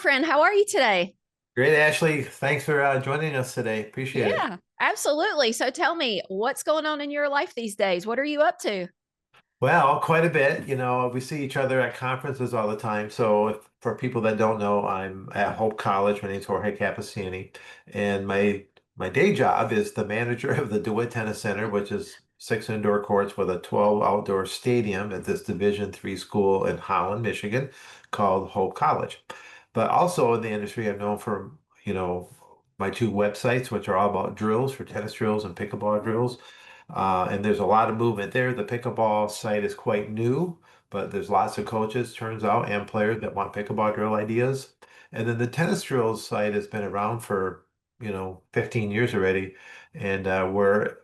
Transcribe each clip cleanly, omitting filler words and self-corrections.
friend. How are you today? Great, Ashley. Thanks for joining us today. Appreciate it. Yeah, absolutely. So tell me, what's going on in your life these days? What are you up to? Well, quite a bit. We see each other at conferences all the time. So, for people that don't know, I'm at Hope College. My name's Jorge Capestany, and my day job is the manager of the DeWitt Tennis Center, which is six indoor courts with a 12 outdoor stadium at this Division III school in Holland, Michigan, called Hope College. But also in the industry, I'm known for, you know, my two websites, which are all about drills for tennis drills and pickleball drills. And there's a lot of movement there. The pickleball site is quite new, but there's lots of coaches, turns out, and players that want pickleball drill ideas. And then the tennis drills site has been around for, 15 years already. And we're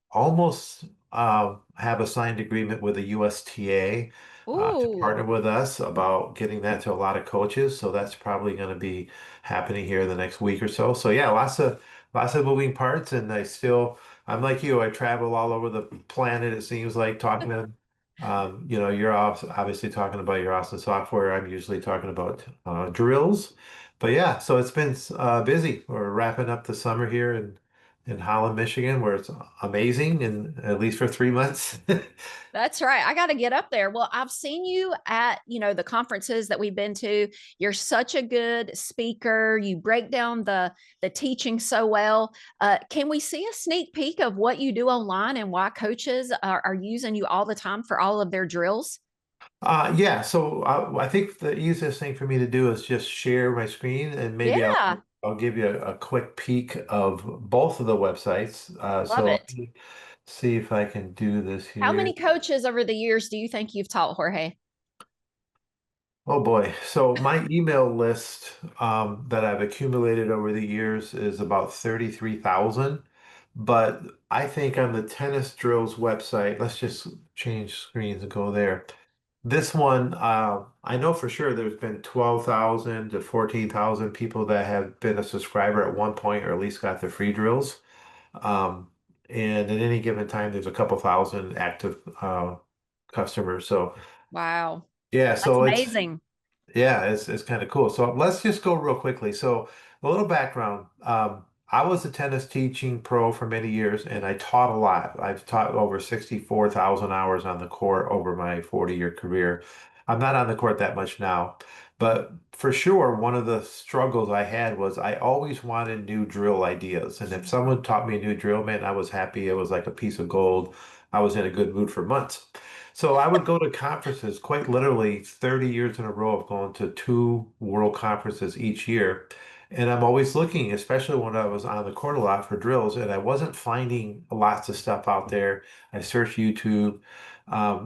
almost have a signed agreement with the USTA to partner Ooh, with us about getting that to a lot of coaches. So that's probably going to be happening here in the next week or so. So yeah, lots of moving parts, and I'm like you. I travel all over the planet, it seems like, talking to, you're obviously talking about your awesome software. I'm usually talking about drills. But yeah, so it's been busy. We're wrapping up the summer here in Holland, Michigan, where it's amazing, and at least for 3 months. that's right. I got to get up there. Well, I've seen you at, the conferences that we've been to. You're such a good speaker. You break down the teaching so well. Can we see a sneak peek of what you do online and why coaches are using you all the time for all of their drills? Yeah, so I think the easiest thing for me to do is just share my screen, and maybe Yeah, I'll give you a quick peek of both of the websites. love So let it. me see if I can do this How here. many coaches over the years do you think you've taught, Jorge? Oh boy. So my email list that I've accumulated over the years is about 33,000. But I think on the Tennis Drills website, let's just change screens and go there. This one, I know for sure there's been 12,000 to 14,000 people that have been a subscriber at one point or at least got the free drills. Um, and at any given time, there's a couple thousand active customers. So Wow, yeah, that's so amazing. it's kind of cool. So let's just go real quickly. So a little background. I was a tennis teaching pro for many years, and I taught a lot. I've taught over 64,000 hours on the court over my 40-year career. I'm not on the court that much now, but for sure, one of the struggles I had was I always wanted new drill ideas. And if someone taught me a new drill, man, I was happy. It was like a piece of gold. I was in a good mood for months. So I would go to conferences quite literally 30 years in a row of going to two world conferences each year. And I'm always looking, especially when I was on the court a lot for drills, and I wasn't finding lots of stuff out there. I searched YouTube.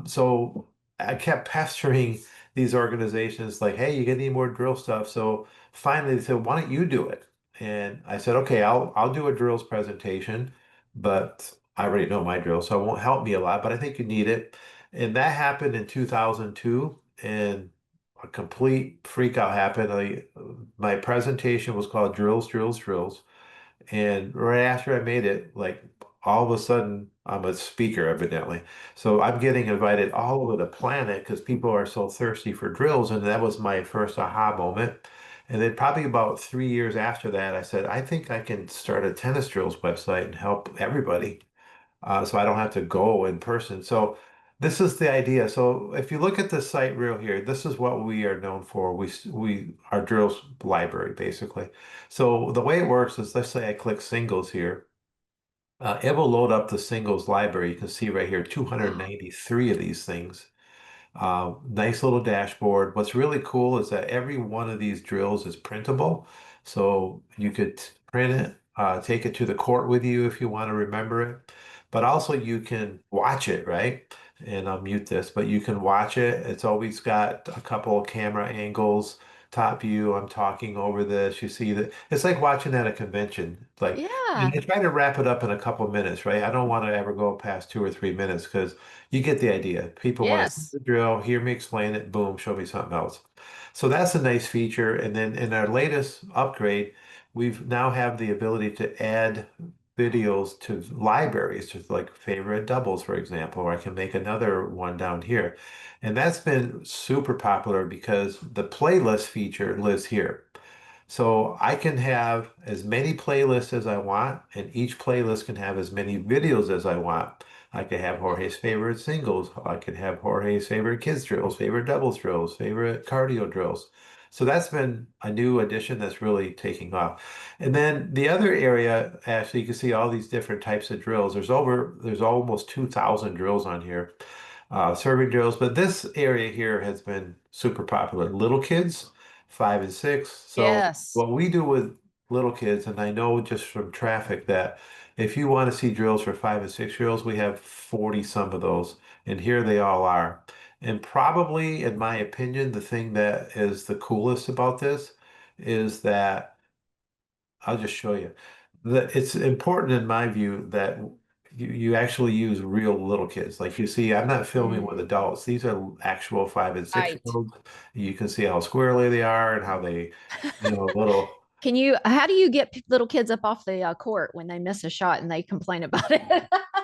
So I kept pestering these organizations like, hey, you get any more drill stuff? So finally they said, why don't you do it? And I said, okay, I'll do a drills presentation, but I already know my drill, so it won't help me a lot, but I think you need it. And that happened in 2002, and a complete freak out happened. My presentation was called Drills, Drills, Drills. And right after I made it, like all of a sudden, I'm a speaker, evidently. So I'm getting invited all over the planet because people are so thirsty for drills. And that was my first aha moment. And then probably about 3 years after that, I said, I think I can start a tennis drills website and help everybody, so I don't have to go in person. So this is the idea. So if you look at the site real here, this is what we are known for. We our drills library basically. So the way it works is, let's say I click singles here. It will load up the singles library. You can see right here, 293 of these things. Nice little dashboard. What's really cool is that every one of these drills is printable. So you could print it, take it to the court with you if you want to remember it. But also you can watch it, right? And I'll mute this, but you can watch it. It's always got a couple of camera angles, top view. I'm talking over this. You see that it's like watching at a convention. Like, and Yeah. I try to wrap it up in a couple minutes, right? I don't want to ever go past 2 or 3 minutes because you get the idea. People want to see Yes. the drill, hear me explain it, boom, show me something else. So that's a nice feature. And then in our latest upgrade, we've now have the ability to add videos to libraries, just like favorite doubles, for example, or I can make another one down here. And that's been super popular because the playlist feature lives here. So I can have as many playlists as I want, and each playlist can have as many videos as I want. I could have Jorge's favorite singles. I could have Jorge's favorite kids drills, favorite doubles drills, favorite cardio drills. So that's been a new addition that's really taking off. And then the other area, actually, you can see all these different types of drills. There's almost 2,000 drills on here, serving drills. But this area here has been super popular. Little kids, 5 and 6. So Yes. what we do with little kids, and I know just from traffic that if you want to see drills for 5 and 6 year olds, we have 40 some of those, and here they all are. And probably, in my opinion, the thing that is the coolest about this is that I'll just show you. It's important in my view that you actually use real little kids. Like you see, I'm not filming Mm, with adults. These are actual 5 and 6 year right. olds. You can see how squirrely they are and how they, little. How do you get little kids up off the court when they miss a shot and they complain about it?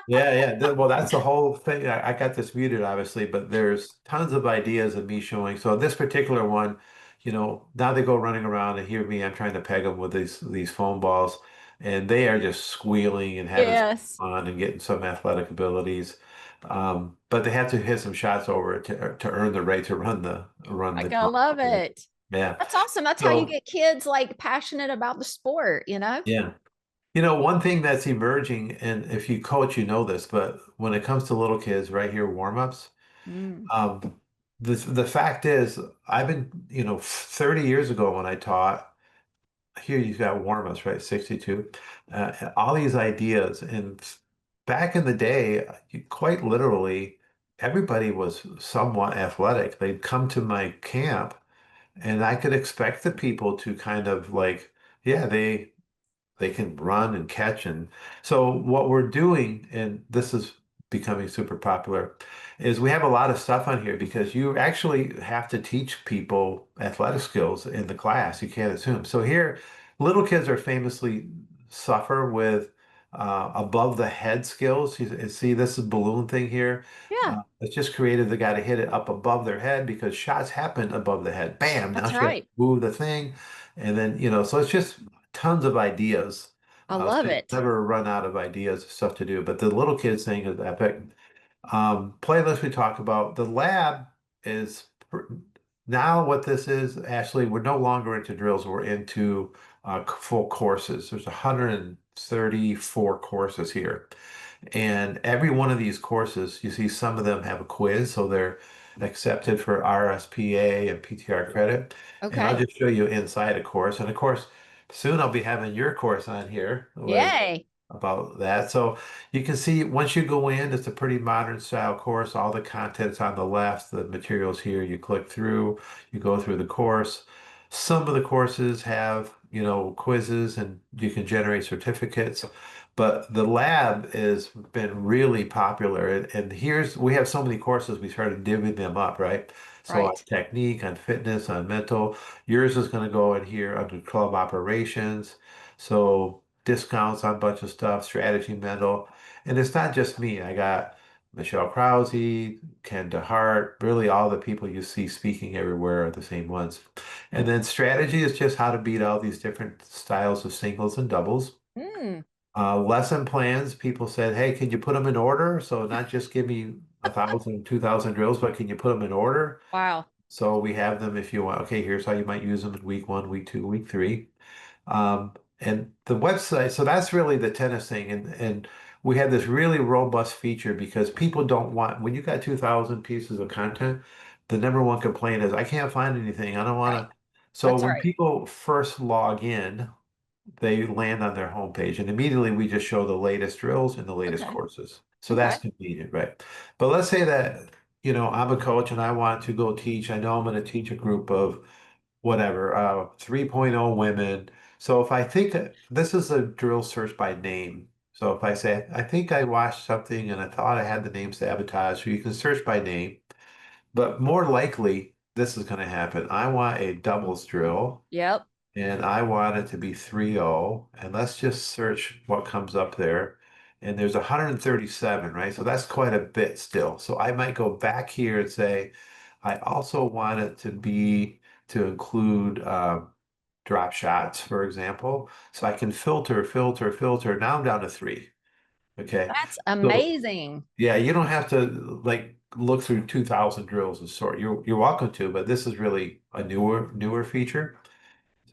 Yeah, yeah. Well, that's the whole thing. I got this muted, obviously, but there's tons of ideas of me showing. So this particular one, now they go running around and hear me. I'm trying to peg them with these foam balls, and they are just squealing and having some Yes. fun and getting some athletic abilities. But they have to hit some shots over it to earn the right to run I the gotta court. love it. Yeah. That's awesome. That's how you So get kids like passionate about the sport, you know? yeah. One thing that's emerging, and if you coach, you know this, but when it comes to little kids, right here, warm-ups, Mm. um, the fact is, I've been, 30 years ago when I taught, here you've got warm-ups, right? 62, all these ideas. And back in the day, quite literally, everybody was somewhat athletic. They'd come to my camp, and I could expect the people to kind of like, yeah, they can run and catch. And so what we're doing, and this is becoming super popular, is we have a lot of stuff on here because you actually have to teach people athletic skills in the class. You can't assume. So here, little kids are famously suffer with above the head skills. You see this is balloon thing here. Yeah, It's just created the guy to hit it up above their head because shots happen above the head. Bam! Now that's she has to right. move the thing. And then, so it's just tons of ideas. I So love you it. never run out of ideas of stuff to do. But the little kids thing is epic. Playlist we talk about. The lab is now what this is, Ashley, we're no longer into drills, we're into full courses. There's 134 courses here. And every one of these courses, you see some of them have a quiz, so they're accepted for RSPA and PTR credit. And I'll Okay. just show you inside a course. And of course, soon I'll be having your course on here with Yay. about that. So you can see once you go in, it's a pretty modern style course. All the content's on the left, the materials here. You click through, you go through the course. Some of the courses have, quizzes and you can generate certificates. But the lab has been really popular. And we have so many courses, we started divvying them up, right? So on Right. technique, on fitness, on mental. Yours is going to go in here under club operations. So discounts on a bunch of stuff, strategy mental. And it's not just me. I got Michelle Krause, Ken DeHart, really all the people you see speaking everywhere are the same ones. And then strategy is just how to beat all these different styles of singles and doubles. Mm. Lesson plans, people said, hey, can you put them in order? So not just give me 1,000, 2,000 drills, but can you put them in order? Wow. So we have them if you want. Okay, here's how you might use them in week 1, week 2, week 3. And the website, so that's really the tennis thing. And we had this really robust feature because people don't want, when you got 2,000 pieces of content, the number one complaint is, I can't find anything. I don't Right. want to. So That's when right. people first log in, they land on their homepage and immediately we just show the latest drills and the latest Okay. courses. So Okay. that's convenient, right? But let's say that, I'm a coach and I want to go teach. I know I'm going to teach a group of whatever, 3.0 women. So if I think this is a drill search by name. So if I say, I think I watched something and I thought I had the name sabotaged, so you can search by name, but more likely this is going to happen. I want a doubles drill Yep. and I want it to be 3.0. And let's just search what comes up there. And there's 137, right? So that's quite a bit still. So I might go back here and say, I also want it to include drop shots, for example. So I can filter, filter, filter. Now I'm down to three. Okay. That's So amazing. yeah, you don't have to like look through 2,000 drills and sort. You're welcome to, but this is really a newer feature.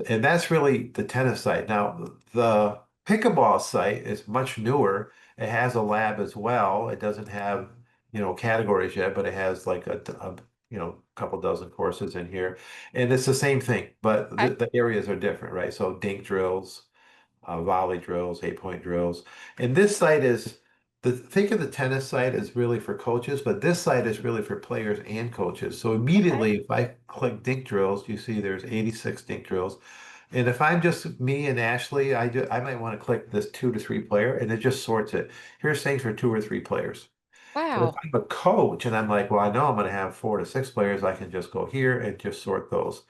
And that's really the tennis site. Now, the pickleball site is much newer. It has a lab as well. It doesn't have, categories yet, but it has like couple dozen courses in here. And it's the same thing, but Okay. the areas are different, right? So dink drills, volley drills, 8-point drills. And this site is think of the tennis site as really for coaches, but this site is really for players and coaches. So Okay. immediately, if I click dink drills, you see there's 86 dink drills. And if I'm just me and Ashley, I might want to click this 2 to 3 player, and it just sorts it. Here's things for 2 or 3 players. But if Wow. I'm a coach and I'm like, well, I know I'm going to have 4 to 6 players, I can just go here and just sort those.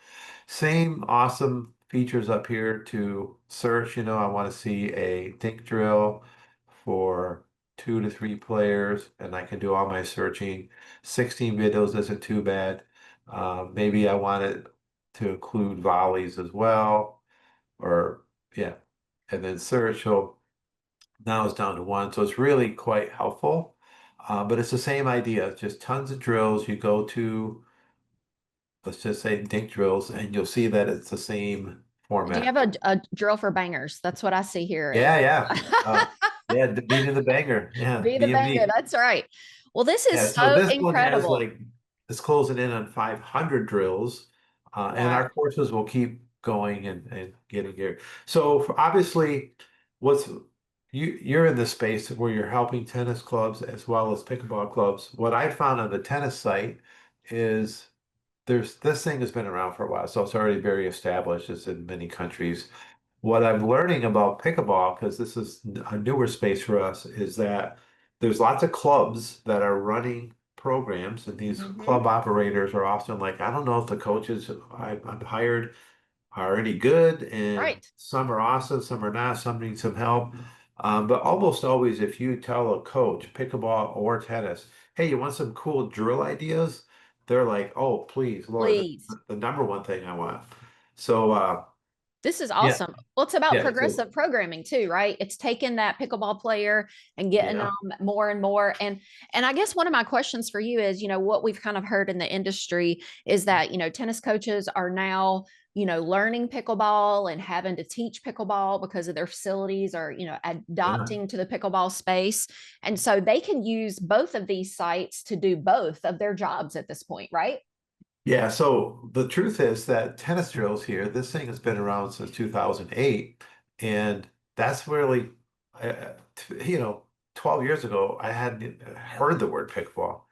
Same awesome features up here to search. I want to see a dink drill for 2 to 3 players, and I can do all my searching. 16 videos isn't too bad. Maybe I want it to include volleys as well, or yeah, and then search. So now it's down to one. So it's really quite helpful. But it's the same idea, just tons of drills. You go to, let's just say dink drills, and you'll see that it's the same Do you format. have a drill for bangers? That's what I see here. Yeah, yeah. Yeah, being the banger. Yeah, Be the being banger. me. That's right. Well, this Yeah, is so so this one has incredible. like, it's closing in on 500 drills, and Wow. our courses will keep going and getting here. So obviously, what's you're in the space where you're helping tennis clubs as well as pickleball clubs. What I found on the tennis site is this thing has been around for a while, so it's already very established. It's in many countries. What I'm learning about pickleball, because this is a newer space for us, is that there's lots of clubs that are running programs, and these Hmm. club operators are often like, I don't know if the coaches I've hired are any good, and Right. some are awesome, some are not, some need some help. But almost always, if you tell a coach, pickleball or tennis, hey, you want some cool drill ideas? They're like, oh, please, Lord, Please. the number one thing I want. So, This is yeah, awesome. Well, it's about yeah, so progressive programming too, right? It's taking that pickleball player and getting them yeah. more and more. And I guess one of my questions for you is, what we've kind of heard in the industry is that, tennis coaches are now, learning pickleball and having to teach pickleball because of their facilities are, Yeah. adopting to the pickleball space. And so they can use both of these sites to do both of their jobs at this point, right? Yeah, so the truth is that tennis drills here, this thing has been around since 2008, and that's really, uh, 12 years ago, I hadn't heard the word pickleball.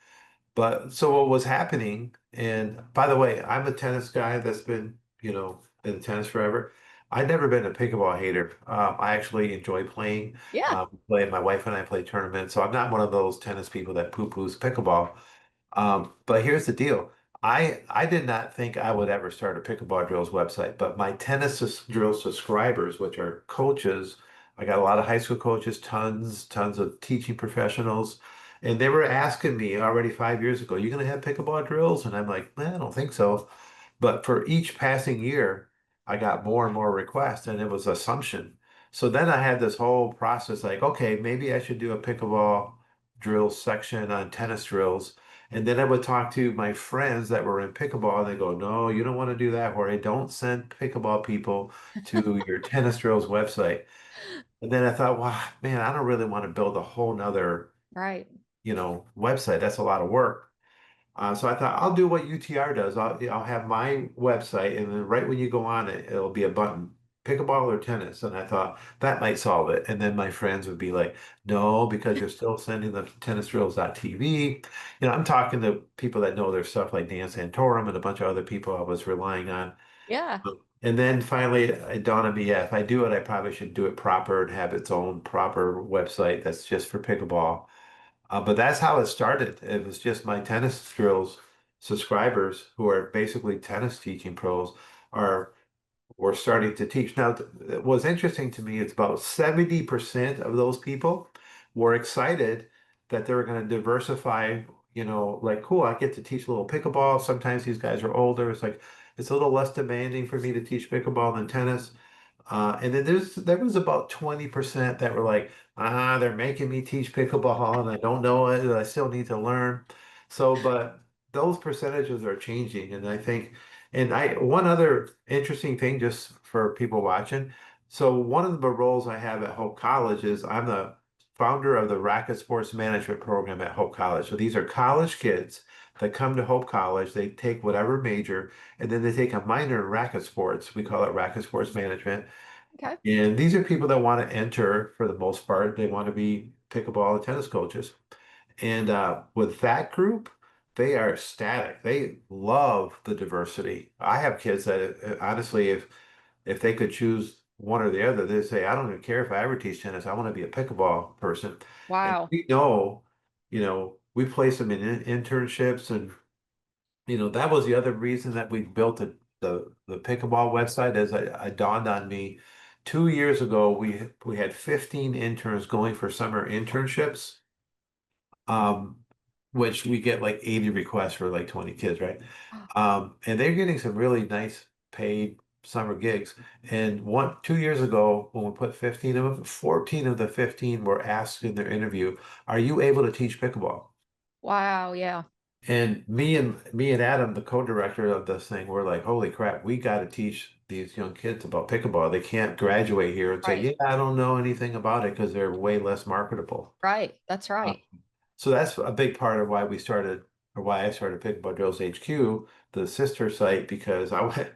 But so what was happening, and by the way, I'm a tennis guy that's been, in tennis forever. I've never been a pickleball hater. I actually enjoy playing. Yeah. My wife and I play tournaments, so I'm not one of those tennis people that poo-poos pickleball. But here's the deal. I did not think I would ever start a pickleball drills website, but my drill subscribers, which are coaches, I got a lot of high school coaches, tons of teaching professionals, and they were asking me already 5 years ago, you going to have pickleball drills? And I'm like, I don't think so. But for each passing year, I got more and more requests, and it was assumption. So then I had this whole process like, okay, maybe I should do a pickleball drills section on tennis drills. And then I would talk to my friends that were in pickleball, and they go, no, you don't want to do that, Jorge. Don't send pickleball people to your tennis drills website. And then I thought, wow, man, I don't really want to build a whole nother, Right. website. That's a lot of work. So I thought I'll do what UTR does. I'll have my website, and then right when you go on it, it'll be a button, pickleball or tennis. And I thought that might solve it. And then my friends would be like, no, because you're still sending them to tennisdrills.tv. I'm talking to people that know their stuff like Dan Santorum and a bunch of other people I was relying on. Yeah. And then finally, it dawned on me, yeah, if I do it, I probably should do it proper and have its own proper website that's just for pickleball. But that's how it started. It was just my tennis drills subscribers who are basically tennis teaching pros are were starting to teach. Now, what's interesting to me is about 70% of those people were excited that they were going to diversify, like, cool, I get to teach a little pickleball. Sometimes these guys are older. It's like, it's a little less demanding for me to teach pickleball than tennis. And then there was about 20% that were like, they're making me teach pickleball and I don't know it, and I still need to learn. So, but those percentages are changing, and I think, and I one other interesting thing just for people watching. So one of the roles I have at Hope College is I'm the founder of the Racquet Sports Management program at Hope College. So these are college kids that come to Hope College. They take whatever major, and then they take a minor in racket sports. We call it Racket Sports Management. Okay. And these are people that want to enter for the most part. They want to be pickleball and tennis coaches. And with that group, they are ecstatic. They love the diversity. I have kids that honestly, if they could choose one or the other, they say, I don't even care if I ever teach tennis. I want to be a pickleball person. And Wow. we know, we place them in internships, and that was the other reason that we built the pickleball website. As I dawned on me 2 years ago, we had 15 interns going for summer internships, um, which we get like 80 requests for like 20 kids, right? And they're getting some really nice paid summer gigs. And 2 years ago, when we put 15 of them, 14 of the 15 were asked in their interview, "Are you able to teach pickleball?" Wow. Yeah. And me and Adam, the co-director of this thing, were like, "Holy crap, we got to teach these young kids about pickleball. They can't graduate here and say, Right. yeah, I don't know anything about it because they're way less marketable." Right. That's Uh, right. so that's a big part of why we started, or why I started Pickleball Drills HQ, the sister site, because I went,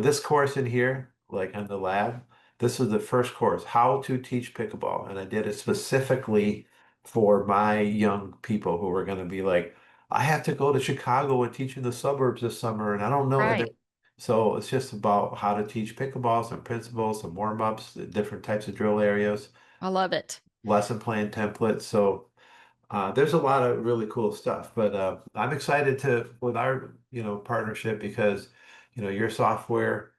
this course in here, like on the lab, this is the first course, how to teach pickleball. And I did it specifically for my young people who were going to be like, I have to go to Chicago and teach in the suburbs this summer, and I don't know. Right. So it's just about how to teach pickleball, some principles, some warm-ups, different types of drill areas, I love it. lesson plan templates. So there's a lot of really cool stuff, but I'm excited to with our partnership because your software.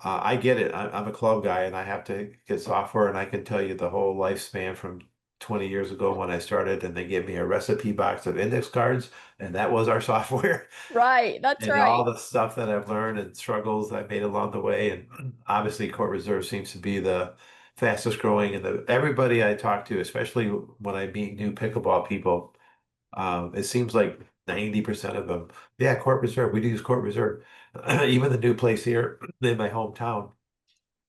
I get it. I'm a club guy, and I have to get software, and I can tell you the whole lifespan from 20 years ago when I started, and they gave me a recipe box of index cards, and that was our software. Right. That's And all right. the stuff that I've learned and struggles I made along the way, and obviously Court Reserve seems to be the fastest growing, and everybody I talk to, especially when I meet new pickleball people, it seems like 90% of them, yeah, Court Reserve, we do use Court Reserve. Even the new place here in my hometown.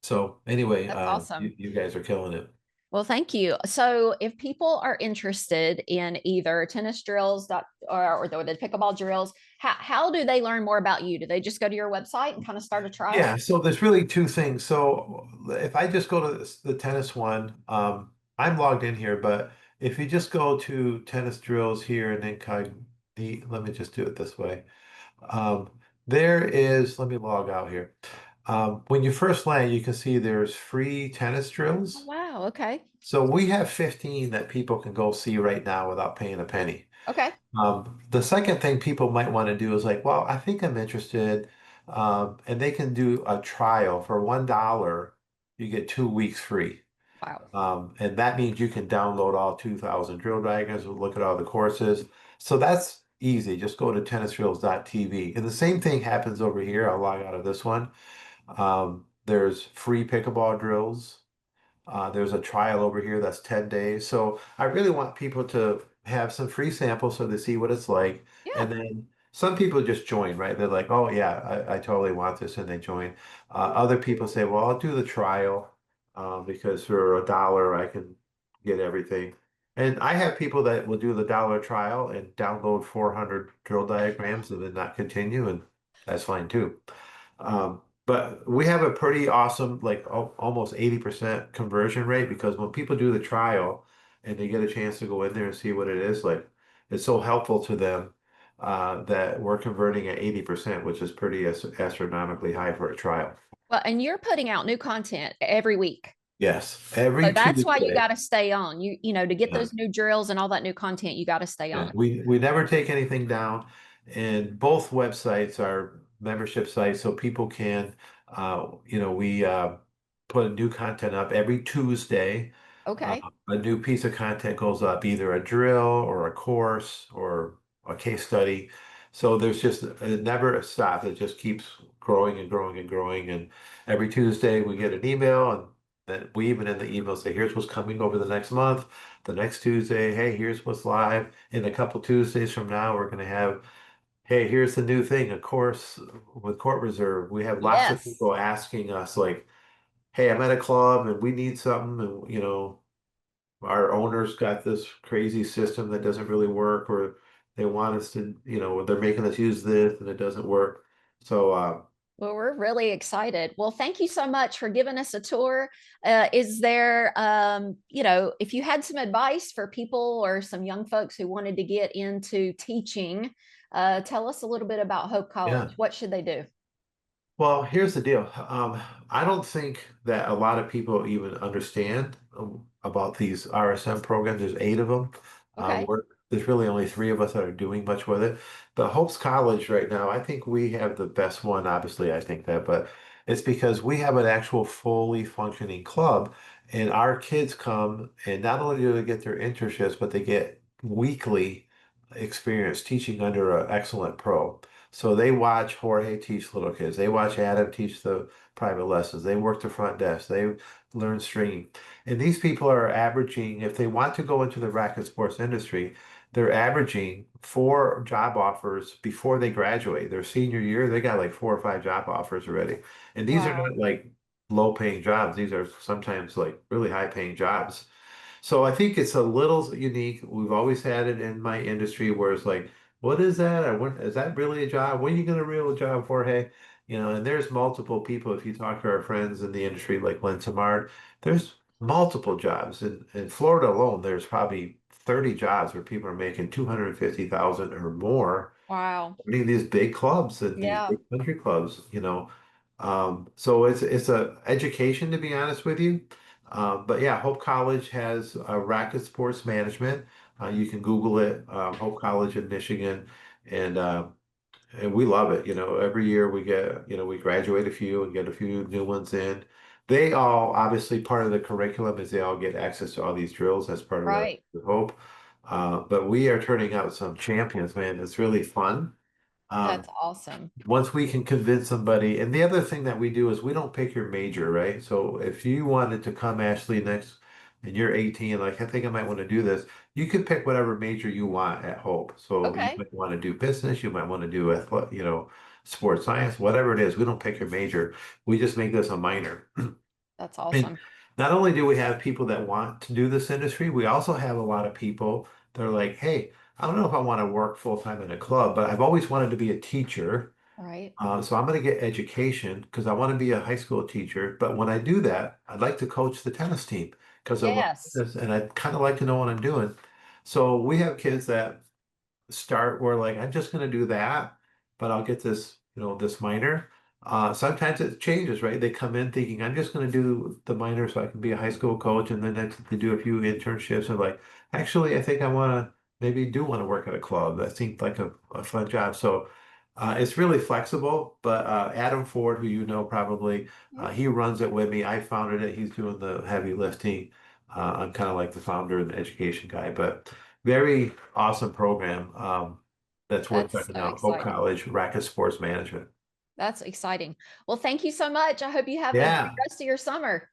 So anyway, That's awesome. you guys are killing it. Well, thank you. So, if people are interested in either tennis drills or the pickleball drills, how do they learn more about you? Do they just go to your website and kind of start a trial? Yeah, so there's really two things. So if I just go to the tennis one, I'm logged in here, but if you just go to tennis drills here and then let me just do it this way. Um, let me log out here. When you first land, you can see there's free tennis Oh, drills. wow. Okay. So we have 15 that people can go see right now without paying a penny. Okay. The second thing people might want to do is like, well, I think I'm interested. And they can do a trial for $1. You get 2 weeks free. Wow. And that means you can download all 2,000 drill diagrams and look at all the courses. So that's easy. Just go to tennisdrills.tv. And the same thing happens over here. I'll log out of this one. There's free pickleball drills. There's a trial over here that's 10 days. So I really want people to have some free samples so they see what it's like. Yeah. And then some people just join, right? They're like, oh, yeah, I totally want this. And they join. Other people say, well, I'll do the trial because for $1, I can get everything. And I have people that will do the dollar trial and download 400 drill diagrams and then not continue. And that's fine too. But we have a pretty awesome, like almost 80% conversion rate because when people do the trial and they get a chance to go in there and see what it is, like it's so helpful to them that we're converting at 80%, which is pretty astronomically high for a trial. Well, and you're putting out new content every week. Yes, So every that's why you Tuesday. got to stay on. To get Yeah. those new drills and all that new content, you got to stay Yeah, on. we never take anything down, and both websites are membership sites, so people can, we put new content up every Tuesday. Okay. A new piece of content goes up, either a drill or a course or a case study. So there's just it never stops. It just keeps growing and growing and growing. And every Tuesday we get an email, and then we even in the email say, here's what's coming over the next month. The next Tuesday, hey, here's what's live. In a couple Tuesdays from now, we're going to have, hey, here's the new thing, a course with Court Reserve. We have lots of Yes. people asking us like, hey, I'm at a club and we need something, and our owner's got this crazy system that doesn't really work, or they want us to, they're making us use this and it doesn't work. So, Well, we're really excited. Well, thank you so much for giving us a tour. Is there, if you had some advice for people or some young folks who wanted to get into teaching, tell us a little bit about Hope College. yeah. What should they do? Well, here's the deal. I don't think that a lot of people even understand about these RSM programs. There's 8 of them. Okay. There's really only 3 of us that are doing much with it. But Hope's College right now, I think we have the best one. Obviously, I think that, but it's because we have an actual fully functioning club, and our kids come, and not only do they get their internships, but they get weekly experience teaching under an excellent pro. So they watch Jorge teach little kids. They watch Adam teach the private lessons. They work the front desk. They learn stringing. And these people are averaging, if they want to go into the racket sports industry, they're averaging 4 job offers before they graduate. Their senior year, they got like 4 or 5 job offers already. And these are Wow. not like low paying jobs. These are sometimes like really high paying jobs. So I think it's a little unique. We've always had it in my industry where it's like, what is that? Or what, is that really a job? When are you going to real job for? Hey, and there's multiple people. If you talk to our friends in the industry like Lynn Samard, there's multiple jobs. In Florida alone, there's probably 30 jobs where people are making 250,000 or more. Wow. I mean, these big clubs and these Yeah. big country clubs. So it's a education to be honest with you. But yeah, Hope College has racket sports management. You can Google it, Hope College in Michigan, and uh, and we love it. Every year we graduate a few and get a few new ones in. They all obviously part of the curriculum is they all get access to all these drills. That's part of Right. the Hope. But we are turning out some champions, man. It's really fun. Um, That's awesome. once we can convince somebody, and the other thing that we do is we don't pick your major, right? So if you wanted to come, Ashley, next, and you're 18, like I think I might want to do this, you can pick whatever major you want at Hope. So you Okay. might want to do business, you might want to do sports science, whatever it is. We don't pick your major. We just make this a minor. That's And awesome. not only do we have people that want to do this industry, we also have a lot of people that are like, hey, I don't know if I want to work full time in a club, but I've always wanted to be a teacher. Right. So I'm going to get education because I want to be a high school teacher. But when I do that, I'd like to coach the tennis team because I love Yes. this and I'd kind of like to know what I'm doing. So we have kids that start where like I'm just going to do that, but I'll get this minor. Sometimes it changes, right? They come in thinking I'm just going to do the minor so I can be a high school coach, and then they do a few internships and like, actually, I think I want to maybe do want to work at a club. That seems like a fun job. So it's really flexible. But Adam Ford, who you know probably, Yep. he runs it with me. I founded it. He's doing the heavy lifting. I'm kind of like the founder and the education guy, but. Very awesome program that's worth That's checking so out. Hope exciting. College Racket Sports Management. That's exciting. Well, thank you so much. I hope you have a great Yeah, rest of your summer.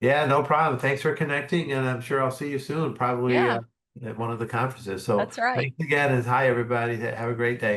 yeah, no problem. Thanks for connecting, and I'm sure I'll see you soon, probably Yeah, at one of the conferences. So that's right. thanks again, and hi everybody. Have a great day.